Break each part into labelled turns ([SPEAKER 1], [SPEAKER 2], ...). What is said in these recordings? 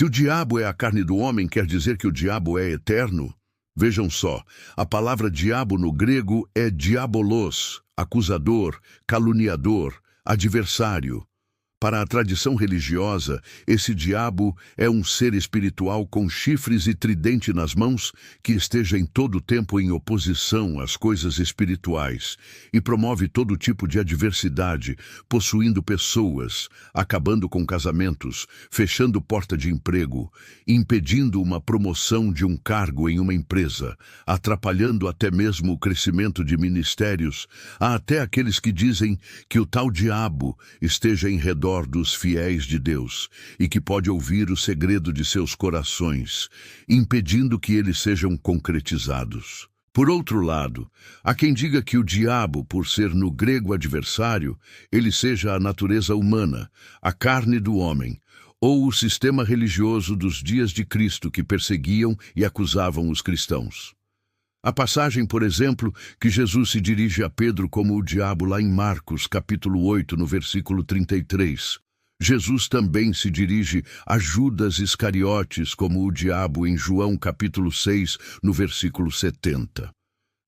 [SPEAKER 1] Se o diabo é a carne do homem, quer dizer que o diabo é eterno? Vejam só, a palavra diabo no grego é diabolos, acusador, caluniador, adversário. Para a tradição religiosa, esse diabo é um ser espiritual com chifres e tridente nas mãos que esteja em todo o tempo em oposição às coisas espirituais e promove todo tipo de adversidade, possuindo pessoas, acabando com casamentos, fechando porta de emprego, impedindo uma promoção de um cargo em uma empresa, atrapalhando até mesmo o crescimento de ministérios. Há até aqueles que dizem que o tal diabo esteja em redor dos fiéis de Deus e que pode ouvir o segredo de seus corações, impedindo que eles sejam concretizados. Por outro lado, há quem diga que o diabo, por ser no grego adversário, ele seja a natureza humana, a carne do homem, ou o sistema religioso dos dias de Cristo que perseguiam e acusavam os cristãos. A passagem, por exemplo, que Jesus se dirige a Pedro como o diabo lá em Marcos, capítulo 8, no versículo 33. Jesus também se dirige a Judas Iscariotes como o diabo em João, capítulo 6, no versículo 70.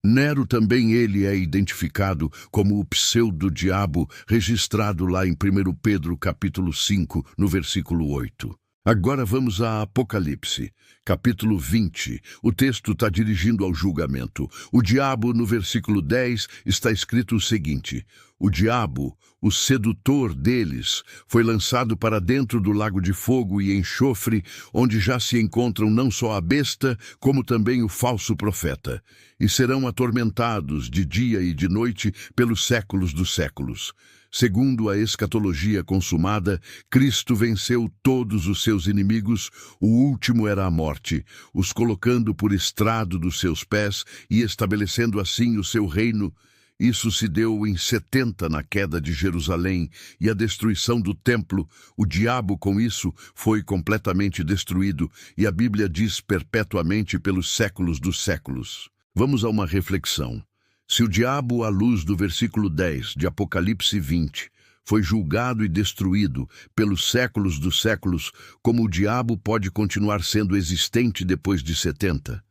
[SPEAKER 1] Nero também ele é identificado como o pseudo-diabo, registrado lá em 1 Pedro, capítulo 5, no versículo 8. Agora vamos a Apocalipse, capítulo 20. O texto está dirigindo ao julgamento. O diabo, no versículo 10, está escrito o seguinte: o diabo, o sedutor deles, foi lançado para dentro do lago de fogo e enxofre, onde já se encontram não só a besta, como também o falso profeta, e serão atormentados de dia e de noite pelos séculos dos séculos. Segundo a escatologia consumada, Cristo venceu todos os seus inimigos, o último era a morte, os colocando por estrado dos seus pés e estabelecendo assim o seu reino. Isso se deu em 70 na queda de Jerusalém e a destruição do templo. O diabo com isso foi completamente destruído e a Bíblia diz perpetuamente pelos séculos dos séculos. Vamos a uma reflexão. Se o diabo, à luz do versículo 10 de Apocalipse 20, foi julgado e destruído pelos séculos dos séculos, como o diabo pode continuar sendo existente depois de 70?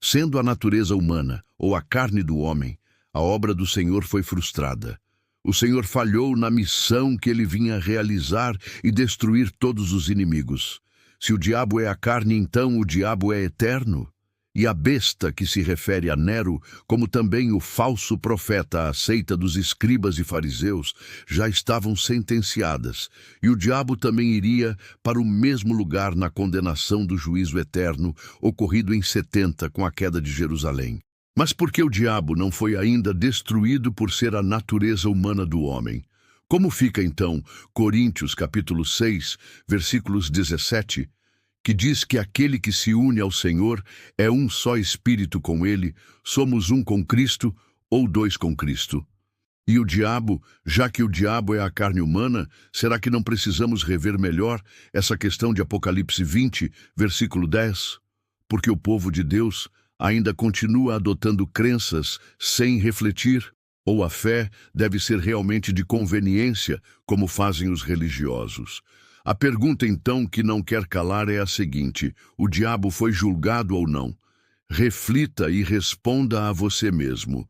[SPEAKER 1] Sendo a natureza humana, ou a carne do homem, a obra do Senhor foi frustrada. O Senhor falhou na missão que ele vinha realizar e destruir todos os inimigos. Se o diabo é a carne, então o diabo é eterno? E a besta, que se refere a Nero, como também o falso profeta, a seita dos escribas e fariseus, já estavam sentenciadas, e o diabo também iria para o mesmo lugar na condenação do juízo eterno, ocorrido em 70 com a queda de Jerusalém. Mas por que o diabo não foi ainda destruído por ser a natureza humana do homem? Como fica então Coríntios capítulo 6, versículos 17, que diz que aquele que se une ao Senhor é um só espírito com ele, somos um com Cristo ou dois com Cristo? E o diabo, já que o diabo é a carne humana, será que não precisamos rever melhor essa questão de Apocalipse 20, versículo 10? Porque o povo de Deus ainda continua adotando crenças sem refletir, ou a fé deve ser realmente de conveniência, como fazem os religiosos. A pergunta, então, que não quer calar é a seguinte: o diabo foi julgado ou não? Reflita e responda a você mesmo.